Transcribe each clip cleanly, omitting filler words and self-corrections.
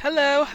Hello,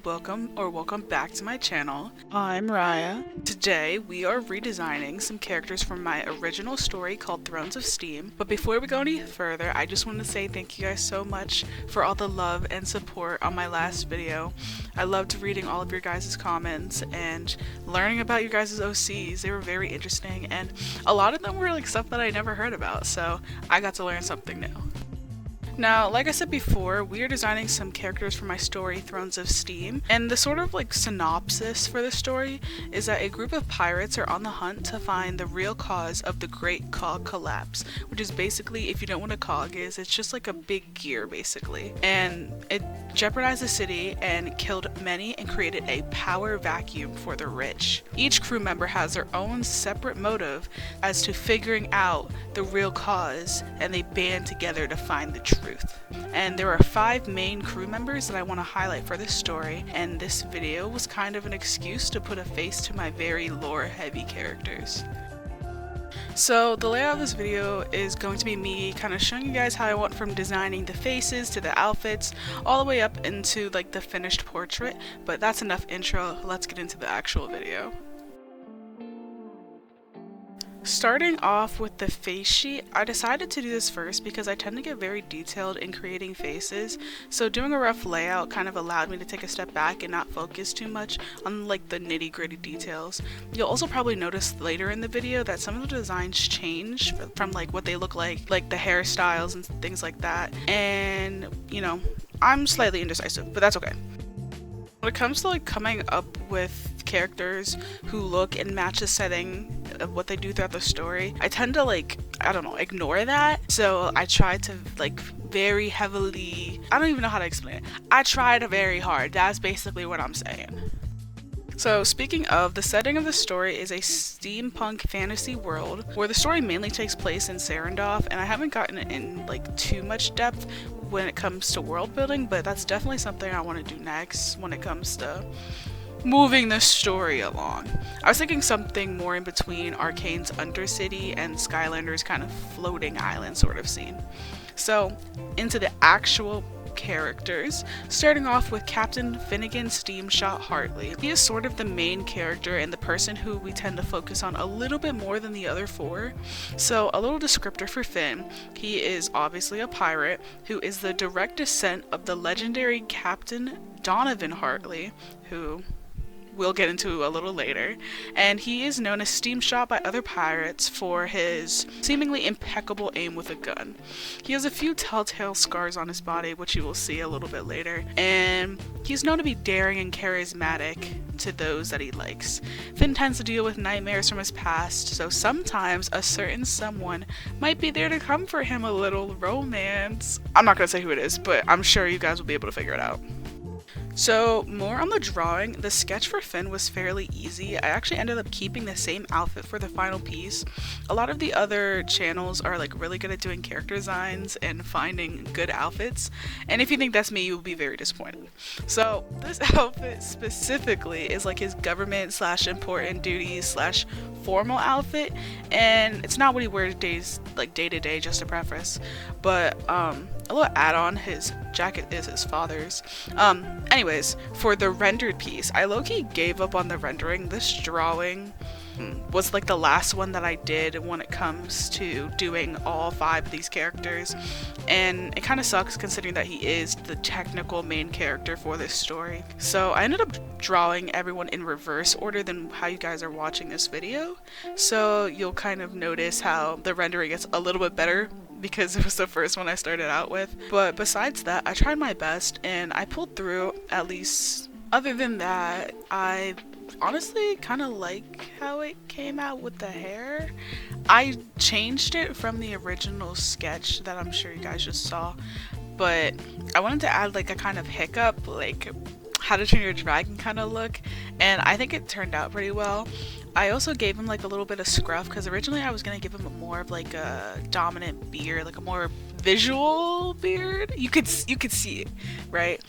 welcome back to my channel. I'm Raya. Today we are redesigning some characters from my original story called Thrones of Steam. But before we go any further, I just want to say thank you guys so much for all the love and support on my last video. I loved reading all of your guys' comments and learning about your guys' OCs. They were very interesting and a lot of them were like stuff that I never heard about, so I got to learn something new. Now, like I said before, we are designing some characters for my story, Thrones of Steam, and the sort of like synopsis for the story is that a group of pirates are on the hunt to find the real cause of the Great Cog Collapse, which is basically, if you don't know what a cog is, it's just like a big gear basically, and it jeopardized the city and killed many and created a power vacuum for the rich. Each crew member has their own separate motive as to figuring out the real cause, and they band together to find the truth. And there are 5 main crew members that I want to highlight for this story, and this video was kind of an excuse to put a face to my very lore heavy characters. So the layout of this video is going to be me kind of showing you guys how I went from designing the faces to the outfits all the way up into like the finished portrait, but that's enough intro, let's get into the actual video. Starting off with the face sheet, I decided to do this first because I tend to get very detailed in creating faces, so doing a rough layout kind of allowed me to take a step back and not focus too much on like the nitty-gritty details. You'll also probably notice later in the video that some of the designs change from like what they look like the hairstyles and things like that, and you know, I'm slightly indecisive, but that's okay. When it comes to like coming up with characters who look and match the setting of what they do throughout the story, I tend to like, I don't know, ignore that. So I try to like very heavily, I don't even know how to explain it. I tried very hard. That's basically what I'm saying. So speaking of, the setting of the story is a steampunk fantasy world where the story mainly takes place in Serendov, and I haven't gotten in like too much depth when it comes to world building, but that's definitely something I want to do next when it comes to moving the story along. I was thinking something more in between Arcane's Undercity and Skylander's kind of floating island sort of scene. So into the actual characters, starting off with Captain Finnegan Steamshot Hartley. He is sort of the main character and the person who we tend to focus on a little bit more than the other 4. So a little descriptor for Finn: he is obviously a pirate who is the direct descent of the legendary Captain Donovan Hartley, who we'll get into a little later, and he is known as Steamshot by other pirates for his seemingly impeccable aim with a gun. He has a few telltale scars on his body, which you will see a little bit later, and he's known to be daring and charismatic to those that he likes. Finn tends to deal with nightmares from his past, so sometimes a certain someone might be there to come for him a little romance. I'm not gonna say who it is, but I'm sure you guys will be able to figure it out. So more on the drawing, the sketch for Finn was fairly easy. I actually ended up keeping the same outfit for the final piece. A lot of the other channels are like really good at doing character designs and finding good outfits, and if you think that's me, you will be very disappointed. So this outfit specifically is like his government / important duties / formal outfit, and it's not what he wears day to day, just a preface, but a little add-on, his jacket is his father's. Anyways, for the rendered piece, I low-key gave up on the rendering. This drawing was like the last one that I did when it comes to doing all 5 of these characters, and it kind of sucks considering that he is the technical main character for this story. So I ended up drawing everyone in reverse order than how you guys are watching this video, so you'll kind of notice how the rendering gets a little bit better because it was the first one I started out with. But besides that, I tried my best and I pulled through, at least. Other than that, I honestly kind of like how it came out with the hair. I changed it from the original sketch that I'm sure you guys just saw, but I wanted to add like a kind of hiccup, like How to Train Your Dragon kind of look, and I think it turned out pretty well. I also gave him like a little bit of scruff because originally I was gonna give him more of like a dominant beard, like a more visual beard. You could see it, right?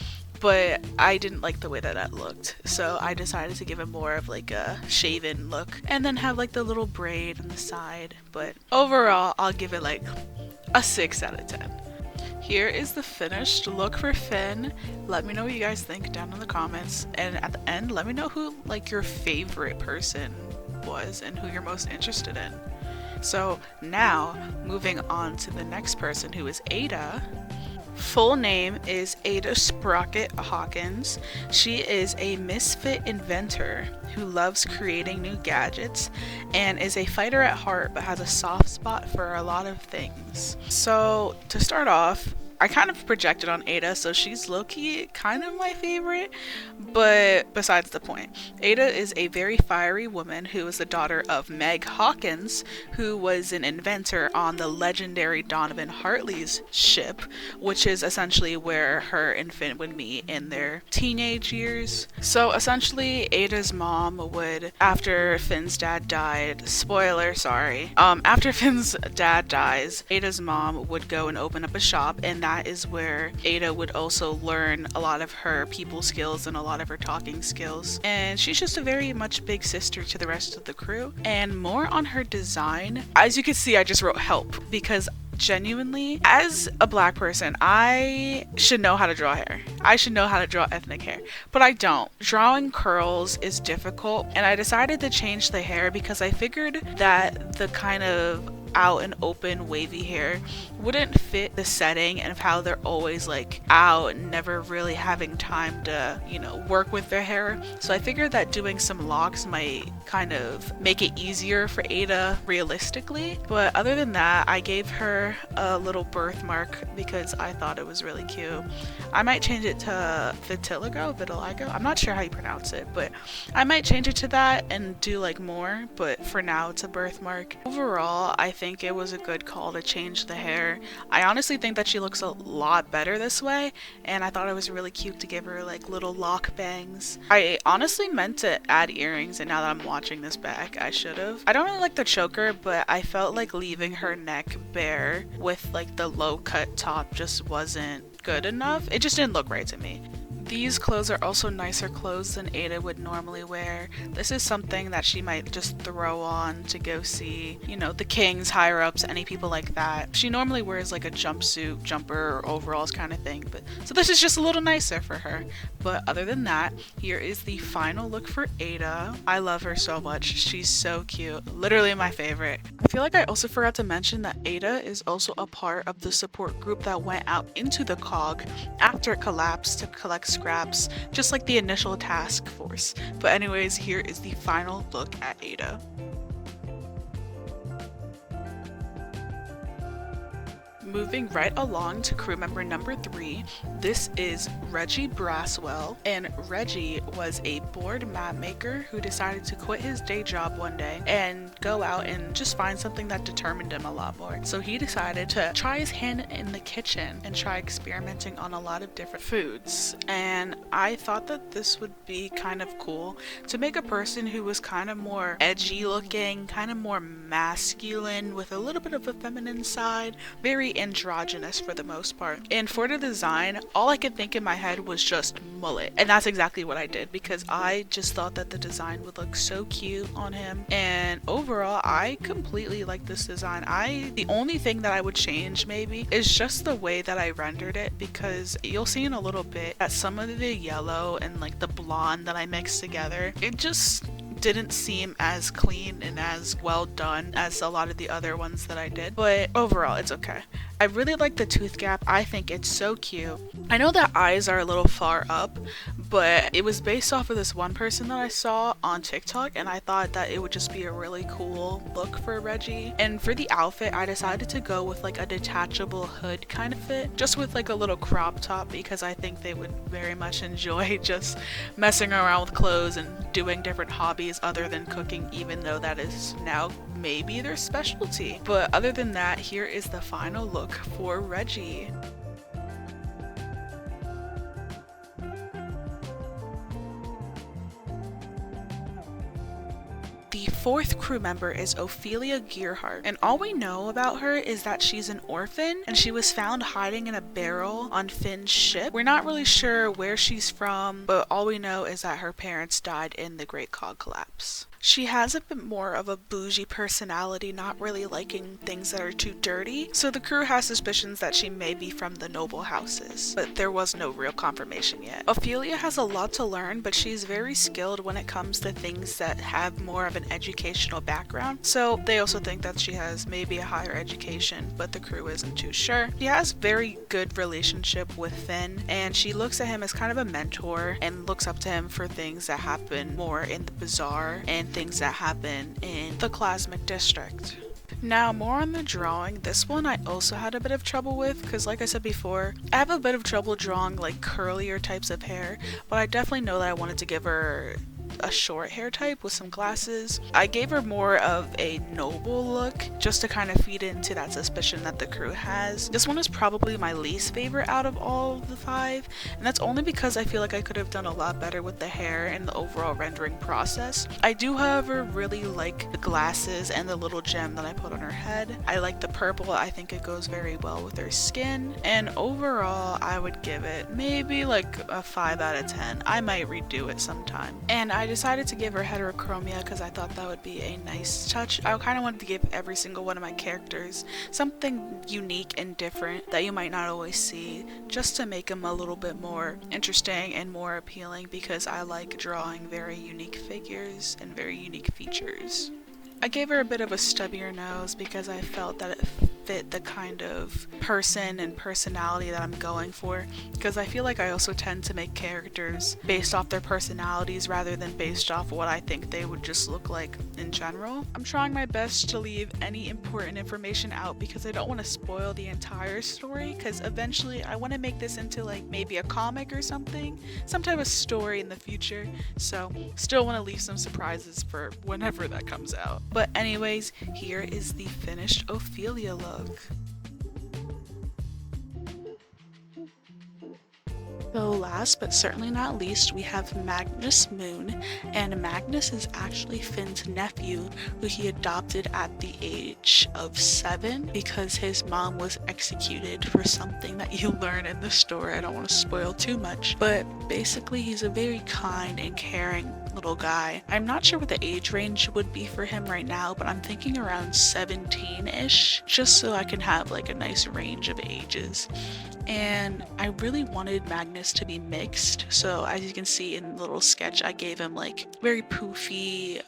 But I didn't like the way that looked, so I decided to give him more of like a shaven look and then have like the little braid on the side. But overall, I'll give it like a 6 out of 10. Here is the finished look for Finn. Let me know what you guys think down in the comments, and at the end let me know who like your favorite person was and who you're most interested in. So now moving on to the next person, who is Ada. Full name is Ada Sprocket Hawkins. She is a misfit inventor who loves creating new gadgets and is a fighter at heart but has a soft spot for a lot of things. So to start off, I kind of projected on Ada, so she's low-key kind of my favorite, but besides the point. Ada is a very fiery woman who is the daughter of Meg Hawkins, who was an inventor on the legendary Donovan Hartley's ship, which is essentially where her and Finn would meet in their teenage years. So essentially, Ada's mom would, after Finn's dad died, after Finn's dad dies, Ada's mom would go and open up a shop, and that is where Ada would also learn a lot of her people skills and a lot of her talking skills. And she's just a very much big sister to the rest of the crew. And more on her design, as you can see, I just wrote help, because genuinely, as a black person, I should know how to draw hair. I should know how to draw ethnic hair, but I don't. Drawing curls is difficult, and I decided to change the hair because I figured that the kind of out and open wavy hair wouldn't fit the setting and of how they're always like out and never really having time to, you know, work with their hair. So I figured that doing some locks might kind of make it easier for Ada realistically. But other than that, I gave her a little birthmark because I thought it was really cute. I might change it to vitiligo. I'm not sure how you pronounce it, but I might change it to that and do like more, but for now it's a birthmark. Overall, I think it was a good call to change the hair. I honestly think that she looks a lot better this way, and I thought it was really cute to give her like little lock bangs. I honestly meant to add earrings, and now that I'm watching this back, I should have. I don't really like the choker, but I felt like leaving her neck bare with like the low cut top just wasn't good enough. It just didn't look right to me. These clothes are also nicer clothes than Ada would normally wear. This is something that she might just throw on to go see, you know, the kings, higher ups, any people like that. She normally wears like a jumpsuit, jumper, or overalls kind of thing, but so this is just a little nicer for her. But other than that, here is the final look for Ada. I love her so much. She's so cute. Literally my favorite. I feel like I also forgot to mention that Ada is also a part of the support group that went out into the cog after it collapsed to collect scraps, just like the initial task force. But anyways, here is the final look at Ada. Moving right along to crew member number 3, this is Reggie Braswell, and Reggie was a board map maker who decided to quit his day job one day and go out and just find something that determined him a lot more. So he decided to try his hand in the kitchen and try experimenting on a lot of different foods. And I thought that this would be kind of cool to make a person who was kind of more edgy looking, kind of more masculine with a little bit of a feminine side, very androgynous for the most part. And for the design, all I could think in my head was just mullet, and that's exactly what I did because I just thought that the design would look so cute on him. And overall, I completely like this design. The only thing that I would change maybe is just the way that I rendered it, because you'll see in a little bit that some of the yellow and like the blonde that I mixed together, it just didn't seem as clean and as well done as a lot of the other ones that I did. But overall, it's okay. I really like the tooth gap. I think it's so cute. I know that eyes are a little far up, but it was based off of this one person that I saw on TikTok, and I thought that it would just be a really cool look for Reggie. And for the outfit, I decided to go with like a detachable hood kind of fit, just with like a little crop top, because I think they would very much enjoy just messing around with clothes and doing different hobbies other than cooking, even though that is now maybe their specialty. But other than that, here is the final look for Reggie. The fourth crew member is Ofilia Gearhart, and all we know about her is that she's an orphan and she was found hiding in a barrel on Finn's ship. We're not really sure where she's from, but all we know is that her parents died in the Great Cog collapse. She has a bit more of a bougie personality, not really liking things that are too dirty, so the crew has suspicions that she may be from the noble houses, but there was no real confirmation yet. Ofilia has a lot to learn, but she's very skilled when it comes to things that have more of an educational background, so they also think that she has maybe a higher education, but the crew isn't too sure. She has very good relationship with Finn, and she looks at him as kind of a mentor and looks up to him for things that happen more in the bazaar and things that happen in the Clasmic District. Now, more on the drawing. This one I also had a bit of trouble with because, like I said before, I have a bit of trouble drawing like curlier types of hair, but I definitely know that I wanted to give her a short hair type with some glasses. I gave her more of a noble look just to kind of feed into that suspicion that the crew has. This one is probably my least favorite out of all of the 5, and that's only because I feel like I could have done a lot better with the hair and the overall rendering process. I do, however, really like the glasses and the little gem that I put on her head. I like the purple. I think it goes very well with her skin, and overall I would give it maybe like a 5 out of 10. I might redo it sometime. And I decided to give her heterochromia because I thought that would be a nice touch. I kind of wanted to give every single one of my characters something unique and different that you might not always see, just to make them a little bit more interesting and more appealing, because I like drawing very unique figures and very unique features. I gave her a bit of a stubbier nose because I felt that it fit the kind of person and personality that I'm going for, because I feel like I also tend to make characters based off their personalities rather than based off what I think they would just look like in general. I'm trying my best to leave any important information out because I don't want to spoil the entire story, because eventually I want to make this into like maybe a comic or something, some type of story in the future, so still want to leave some surprises for whenever that comes out. But anyways, here is the finished Ofilia look. So last but certainly not least, we have Magnus Moon, and Magnus is actually Finn's nephew, who he adopted at the age of 7 because his mom was executed for something that you learn in the story. I don't want to spoil too much, but basically he's a very kind and caring little guy. I'm not sure what the age range would be for him right now, but I'm thinking around 17-ish, just so I can have like a nice range of ages. And I really wanted Magnus to be mixed, so as you can see in the little sketch, I gave him like very poofy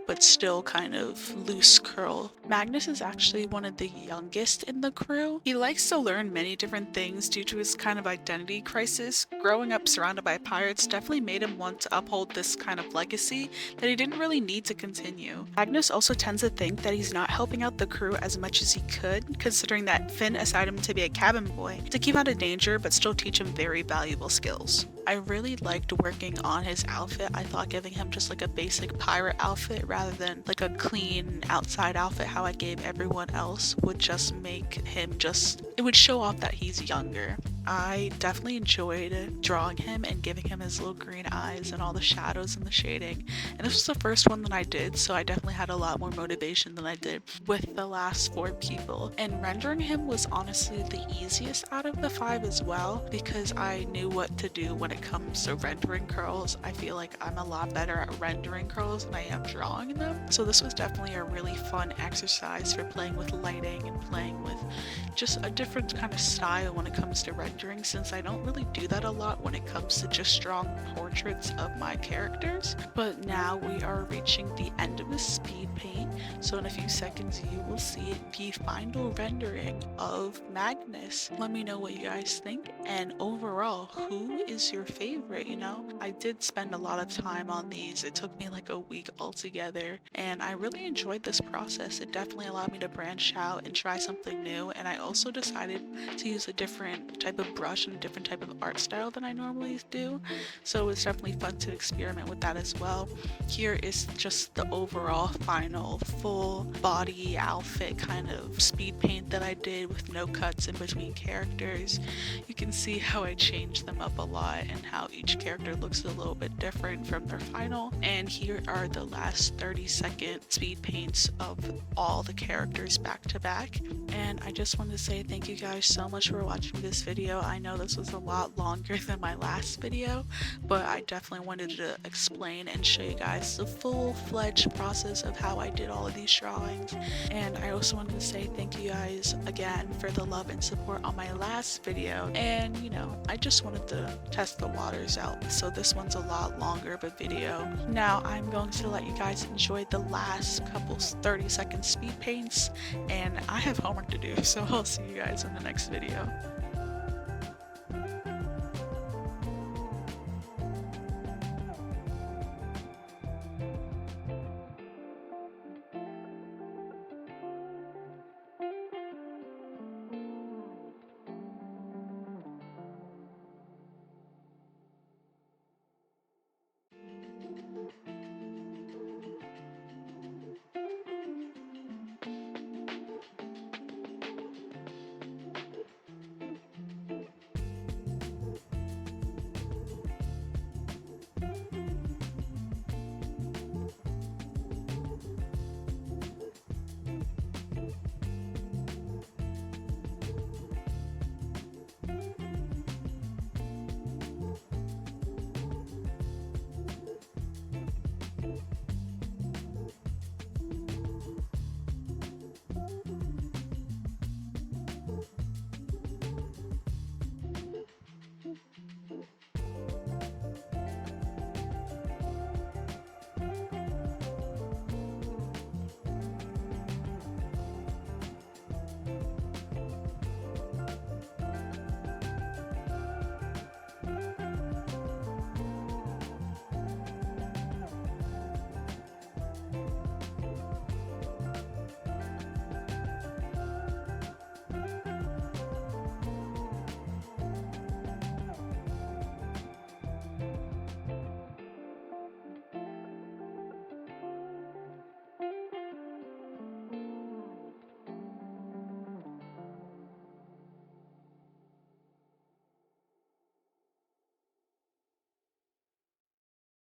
but still kind of loose curl. Magnus is actually one of the youngest in the crew. He likes to learn many different things due to his kind of identity crisis. Growing up surrounded by pirates definitely made him want to uphold this kind of legacy that he didn't really need to continue. Magnus also tends to think that he's not helping out the crew as much as he could, considering that Finn assigned him to be a cabin boy to keep out of danger but still teach him very valuable skills. I really liked working on his outfit. I thought giving him just like a basic pirate outfit rather than like a clean outside outfit how I gave everyone else would just make him it would show off that he's younger. I definitely enjoyed drawing him and giving him his little green eyes and all the shadows and the shading. And this was the first one that I did, so I definitely had a lot more motivation than I did with the last 4 people. And rendering him was honestly the easiest out of the 5 as well, because I knew what to do when it comes to rendering curls. I feel like I'm a lot better at rendering curls than I am drawing them. So this was definitely a really fun exercise for playing with lighting and playing with just a different kind of style when it comes to rendering, since I don't really do that a lot when it comes to just drawing portraits of my characters. But now we are reaching the end of the speed paint, so in a few seconds you will see the final rendering of Magnus. Let me know what you guys think, and overall, who is your favorite? You know, I did spend a lot of time on these. It took me like a week altogether, and I really enjoyed this process. It definitely allowed me to branch out and try something new, and I also decided to use a different type of brush and a different type of art style than I normally do, so it's definitely fun to experiment with that as well. Here is just the overall final full body outfit kind of speed paint that I did with no cuts in between characters. You can see how I changed them up a lot, and how each character looks a little bit different from their final. And here are the last 30-second speed paints of all the characters back to back. And I just wanted to say thank you guys so much for watching this video. I know this was a lot longer than my last video, but I definitely wanted to explain and show you guys the full-fledged process of how I did all of these drawings. And I also wanted to say thank you guys again for the love and support on my last video. And you know, I just wanted to test the waters out, so this one's a lot longer of a video. Now I'm going to let you guys enjoy the last couple 30-second speed paints, and I have homework to do, so I'll see you guys in the next video.